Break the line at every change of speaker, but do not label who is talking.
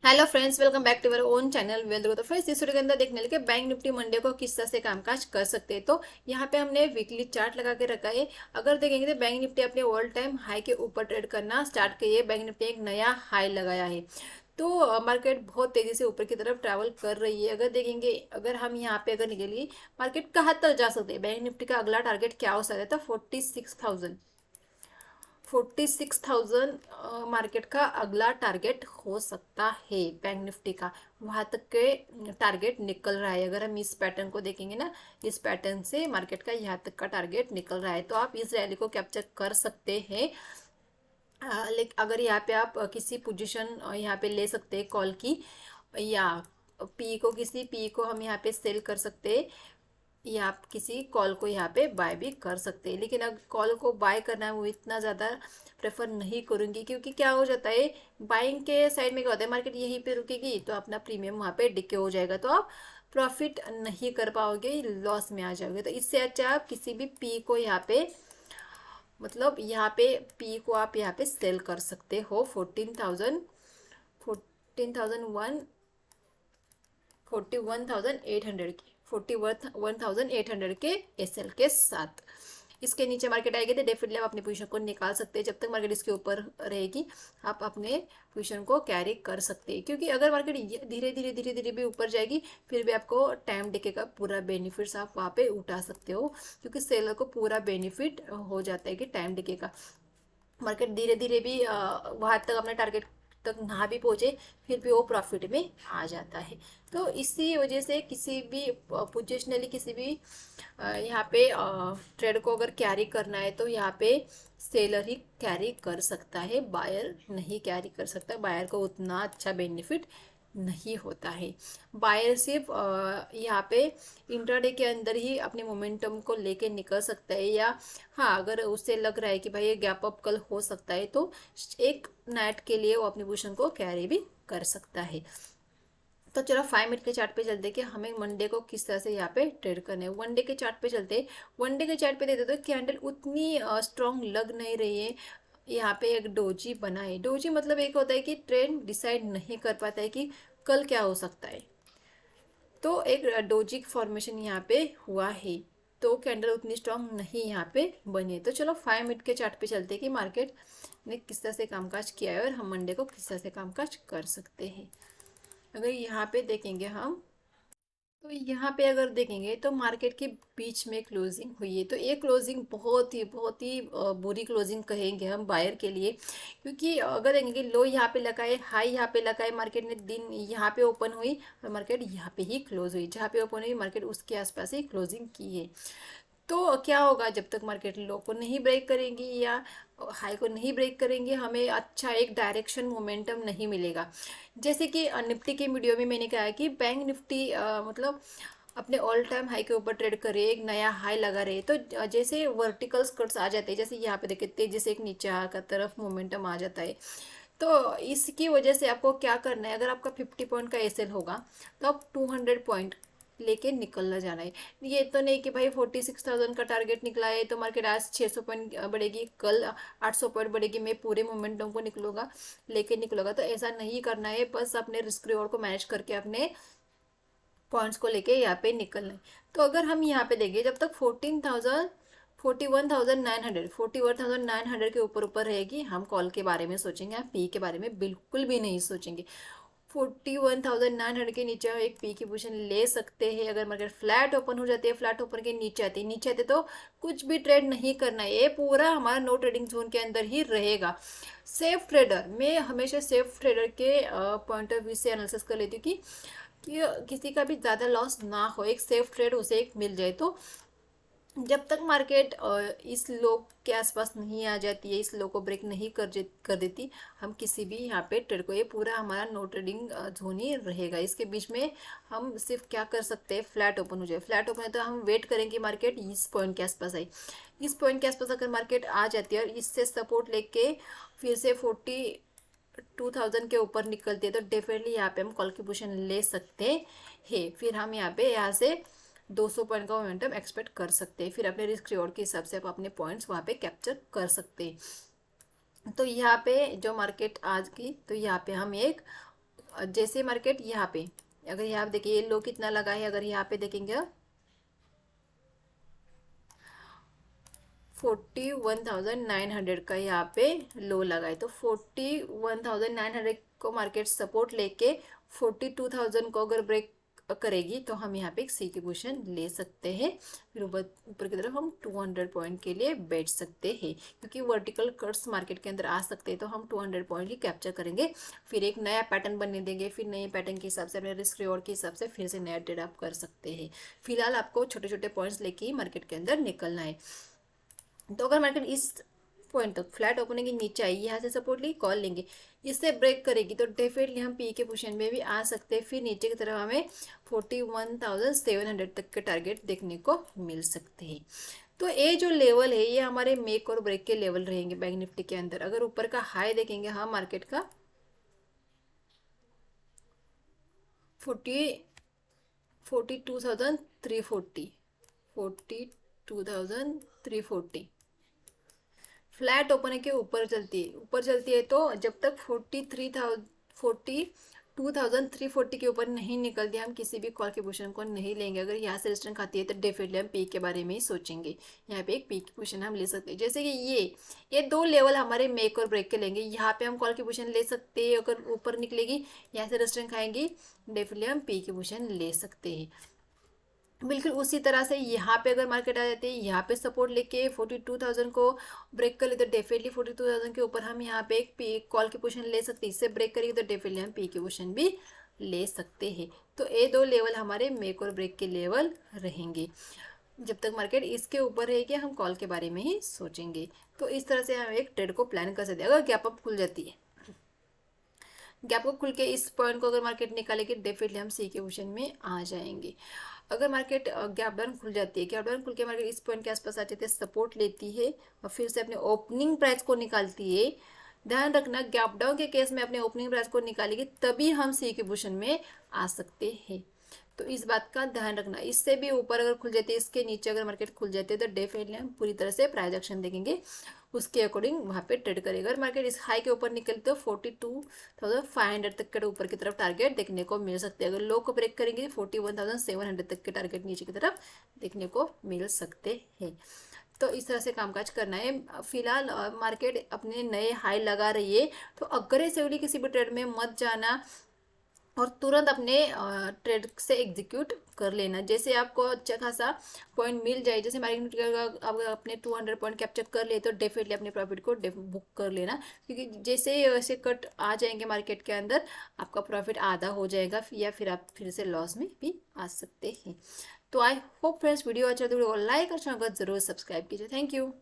Hello friends, welcome back to our own channel well. तो friends, इस video के अंदर देखने लगे बैंक निफ्टी मंडे को किस तरह से कामकाज कर सकते हैं। तो यहाँ पे हमने वीकली चार्ट लगा के रखा है। अगर देखेंगे तो बैंक निफ्टी अपने ऑल टाइम हाई के ऊपर ट्रेड करना स्टार्ट किए। बैंक निफ्टी एक नया हाई लगाया है। तो मार्केट बहुत तेजी से ऊपर की तरफ ट्रैवल कर रही है। अगर देखेंगे, अगर हम यहाँ पे अगर निकलिए, मार्केट कहाँ तक जा सकते हैं, बैंक निफ्टी का अगला टारगेट क्या हो सकता है। तो 46,000 मार्केट का अगला टारगेट हो सकता है बैंक निफ्टी का। वहां तक के टारगेट निकल रहा है। अगर हम इस पैटर्न को देखेंगे ना, इस पैटर्न से मार्केट का यहाँ तक का टारगेट निकल रहा है। तो आप इस रैली को कैप्चर कर सकते हैं। लेकिन अगर यहाँ पे आप किसी पोजीशन यहाँ पे ले सकते हैं कॉल की, या पी को, किसी पी को हम यहाँ पे सेल कर सकते हैं, या आप किसी कॉल को यहाँ पे बाय भी कर सकते हैं। लेकिन अगर कॉल को बाय करना है, वो इतना ज़्यादा प्रेफर नहीं करूँगी, क्योंकि क्या हो जाता है, बाइंग के साइड में क्या होता है, मार्केट यहीं पे रुकेगी तो अपना प्रीमियम वहाँ पे डिके हो जाएगा, तो आप प्रॉफिट नहीं कर पाओगे, लॉस में आ जाओगे। तो इससे अच्छा आप किसी भी पी को यहाँ पे, मतलब यहाँ पे पी को आप यहाँ पे सेल कर सकते हो 41,800 की, 41,800 के एसएल के साथ। इसके नीचे मार्केट आएगी तो डेफिनेटली आप अपनी पोजीशन को निकाल सकते हैं। जब तक मार्केट इसके ऊपर रहेगी, आप अपने पोजीशन को कैरी कर सकते हैं, क्योंकि अगर मार्केट धीरे धीरे धीरे धीरे भी ऊपर जाएगी, फिर भी आपको टाइम डिके का पूरा बेनिफिट्स आप वहाँ पे उठा सकते हो, क्योंकि सेलर को पूरा बेनिफिट हो जाता है कि टाइम डिके का। मार्केट धीरे धीरे भी वहां तक, अपने टारगेट तक ना भी पहुंचे, फिर भी वो प्रॉफिट में आ जाता है। तो इसी वजह से किसी भी पोजिशनली, किसी भी यहाँ पे ट्रेड को अगर कैरी करना है, तो यहाँ पे सेलर ही कैरी कर सकता है, बायर नहीं कैरी कर सकता। बायर को उतना अच्छा बेनिफिट नहीं होता है। बायर सिर्फ यहाँ पे इंट्राडे के अंदर ही अपने मोमेंटम को लेके निकल सकता है, या हाँ, अगर उससे लग रहा है कि भाई ये गैप अप कल हो सकता है, तो एक नाइट के लिए वो अपनी पोजीशन को कैरी भी कर सकता है। तो चलो 5 मिनट के चार्ट पे चलते कि हमें मंडे को किस तरह से यहाँ पे ट्रेड करना है। वनडे के चार्ट पे चलते, वनडे के चार्ट पे देते तो कैंडल उतनी स्ट्रांग लग नहीं रही है। यहाँ पे एक डोजी बना है। डोजी मतलब एक होता है कि ट्रेंड डिसाइड नहीं कर पाता है कि कल क्या हो सकता है। तो एक डोजी फॉर्मेशन यहाँ पे हुआ है, तो कैंडल उतनी स्ट्रांग नहीं यहाँ पे बनी। तो चलो 5 मिनट के चार्ट पे चलते हैं कि मार्केट ने किस तरह से कामकाज किया है और हम मंडे को किस तरह से कामकाज कर सकते हैं। अगर यहाँ पे देखेंगे हम, तो यहाँ पे अगर देखेंगे तो मार्केट के बीच में क्लोजिंग हुई है। तो ये क्लोजिंग बहुत ही बुरी क्लोजिंग कहेंगे हम बायर के लिए, क्योंकि अगर देखेंगे लो यहाँ पे लगा है, हाई यहाँ पे लगा है, मार्केट ने दिन यहाँ पे ओपन हुई और मार्केट यहाँ पे ही क्लोज हुई, जहाँ पे ओपन हुई मार्केट उसके आसपास ही क्लोजिंग की है। तो क्या होगा, जब तक मार्केट लो को नहीं ब्रेक करेंगी या हाई को नहीं ब्रेक करेंगे, हमें अच्छा एक डायरेक्शन मोमेंटम नहीं मिलेगा। जैसे कि निफ्टी के वीडियो में मैंने कहा कि बैंक निफ्टी मतलब अपने ऑल टाइम हाई के ऊपर ट्रेड करे, एक नया हाई लगा रहे, तो जैसे वर्टिकल स्कर्ट्स आ जाते हैं, जैसे यहाँ पे देखते तेजी से एक नीचे का तरफ मोमेंटम आ जाता है। तो इसकी वजह से आपको क्या करना है, अगर आपका 50 पॉइंट का एसएल होगा, तो आप 200 पॉइंट लेके निकलना जाना है। ये तो नहीं कि भाई 46,000 का टारगेट निकला है तो मार्केट आज 600 पॉइंट बढ़ेगी, कल 800 पॉइंट बढ़ेगी, मैं पूरे मोमेंटम को निकलूंगा, लेके निकलूंगा। तो ऐसा नहीं करना है। बस अपने रिस्क रिवॉर्ड को मैनेज करके अपने पॉइंट्स को लेके यहाँ पे निकलना है। तो अगर हम यहाँ पे देखें, जब तक 41,900 के ऊपर ऊपर रहेगी, हम कॉल के बारे में सोचेंगे, हम पी के बारे में बिल्कुल भी नहीं सोचेंगे। 41,900 के नीचे हम एक पी की पोजीशन ले सकते हैं। अगर मार्केट फ्लैट ओपन हो जाती है, फ्लैट ओपन के नीचे आते तो कुछ भी ट्रेड नहीं करना है, ये पूरा हमारा नो ट्रेडिंग जोन के अंदर ही रहेगा। सेफ ट्रेडर, मैं हमेशा सेफ ट्रेडर के पॉइंट ऑफ व्यू से एनालिसिस कर लेती हूँ कि किसी का भी ज़्यादा लॉस ना हो, एक सेफ ट्रेड उसे एक मिल जाए। तो जब तक मार्केट इस लो के आसपास नहीं आ जाती है, इस लो को ब्रेक नहीं कर देती, हम किसी भी यहाँ पे ट्रेड को, ये पूरा हमारा नो ट्रेडिंग जोन ही रहेगा। इसके बीच में हम सिर्फ क्या कर सकते हैं, फ्लैट ओपन हो जाए, फ्लैट ओपन है तो हम वेट करेंगे मार्केट इस पॉइंट के आसपास आई। इस पॉइंट के आसपास अगर मार्केट आ जाती है और इससे सपोर्ट लेके फिर से 42,000 के ऊपर निकलती है, तो डेफिनेटली यहाँ पे हम कॉल की पोजीशन ले सकते हैं। फिर हम यहाँ से 200 पॉइंट का मोमेंटम एक्सपेक्ट कर सकते हैं। फिर अपने रिस्क रिवॉर्ड के हिसाब से आप अपने पॉइंट्स वहाँ पे कैप्चर कर सकते हैं। तो यहाँ पे जो मार्केट आज की, तो यहाँ पे हम एक जैसे मार्केट यहाँ पे, अगर यहाँ पे देखिए ये लो कितना लगा है, अगर यहाँ पे देखेंगे 41,900 का यहाँ पे लो लगा है, तो 41,900 को मार्केट सपोर्ट लेके 42,000 को अगर ब्रेक करेगी तो हम यहाँ पे एक सी की पोजीशन ले सकते हैं। फिर ऊपर की तरफ हम 200 पॉइंट के लिए बैठ सकते हैं, क्योंकि वर्टिकल कट्स मार्केट के अंदर आ सकते हैं, तो हम 200 पॉइंट ही कैप्चर करेंगे, फिर एक नया पैटर्न बनने देंगे, फिर नए पैटर्न के हिसाब से अपने रिस्क रिवॉर्ड के हिसाब से फिर से नया ट्रेड आप कर सकते हैं। फिलहाल आपको छोटे छोटे पॉइंट्स लेके ही मार्केट के अंदर निकलना है। तो अगर मार्केट इस पॉइंट तक फ्लैट ओपनिंग के नीचे आएगी, यहाँ से सपोर्ट ली कॉल लेंगे, इससे ब्रेक करेगी तो डेफिनेटली हम पी के पोजीशन में भी आ सकते हैं। फिर नीचे की तरफ हमें 41,700 तक के टारगेट देखने को मिल सकते हैं। तो ये जो लेवल है ये हमारे मेक और ब्रेक के लेवल रहेंगे बैंक निफ्टी के अंदर। अगर ऊपर का हाई देखेंगे हम मार्केट का 42,340 फ्लैट ओपन के ऊपर चलती है तो जब तक 42,340 के ऊपर नहीं निकलती हम किसी भी कॉल की पोजीशन को नहीं लेंगे। अगर यहाँ से रेजिस्टेंस खाती है तो डेफिनेटली हम पी के बारे में ही सोचेंगे, यहाँ पे एक पी की पोजीशन हम ले सकते हैं। जैसे कि ये दो लेवल हमारे मेक और ब्रेक के लेंगे, यहाँ पे हम कॉल की पोजीशन ले सकते हैं, अगर ऊपर निकलेगी यहाँ से रेजिस्टेंस खाएंगी डेफिनेटली हम पी की पोजीशन ले सकते हैं। बिल्कुल उसी तरह से यहाँ पे अगर मार्केट आ जाती है, यहाँ पे सपोर्ट लेके 42,000 को ब्रेक कर ले तो डेफिनेटली 42,000 के ऊपर हम यहाँ पे एक पी कॉल की पोजीशन ले सकते हैं। इससे ब्रेक करेगी तो डेफिनेटली हम पी की पोजीशन भी ले सकते हैं। तो ये दो लेवल हमारे मेक और ब्रेक के लेवल रहेंगे। जब तक मार्केट इसके ऊपर रहेगी हम कॉल के बारे में ही सोचेंगे। तो इस तरह से हम एक ट्रेड को प्लान कर सकते हैं। अगर गैप अप खुल जाती है, गैप को खुल के इस पॉइंट को अगर मार्केट निकालेगी डेफिनेटली हम सी के पोजीशन में आ जाएंगे। अगर मार्केट गैप डाउन खुल जाती है, गैप डाउन खुल के मार्केट इस पॉइंट के आसपास आ जाती है, सपोर्ट लेती है और फिर से अपने ओपनिंग प्राइस को निकालती है, ध्यान रखना गैप डाउन के केस में अपने ओपनिंग प्राइस को निकालेगी तभी हम सी की पोजीशन में आ सकते हैं। तो इस बात का ध्यान रखना। इससे भी ऊपर अगर खुल जाती है, इसके नीचे अगर मार्केट खुल जाती है तो डेफिनेटली हम पूरी तरह से प्राइस एक्शन देखेंगे, उसके अकॉर्डिंग वहाँ पे ट्रेड करेगा। अगर मार्केट इस हाई के ऊपर निकलती तो 42,500 तक के ऊपर की तरफ टारगेट देखने को मिल सकते हैं। अगर लो को ब्रेक करेंगे 41,700 तक के टारगेट नीचे की तरफ देखने को मिल सकते हैं। तो इस तरह से कामकाज करना है। फिलहाल मार्केट अपने नए हाई लगा रही है, तो अग्रेसिवली किसी भी ट्रेड में मत जाना और तुरंत अपने ट्रेड से एग्जीक्यूट कर लेना। जैसे आपको अच्छा खासा पॉइंट मिल जाए, जैसे मार्केट आप अपने 200 पॉइंट कैप्चर कर ले तो डेफिनेटली अपने प्रॉफिट को बुक कर लेना, क्योंकि जैसे वैसे कट आ जाएंगे मार्केट के अंदर आपका प्रॉफिट आधा हो जाएगा या फिर आप फिर से लॉस में भी आ सकते हैं। तो आई होप फ्रेंड्स वीडियो अच्छा तो वीडियो को लाइक और चैनल को जरूर सब्सक्राइब कीजिए। Thank you.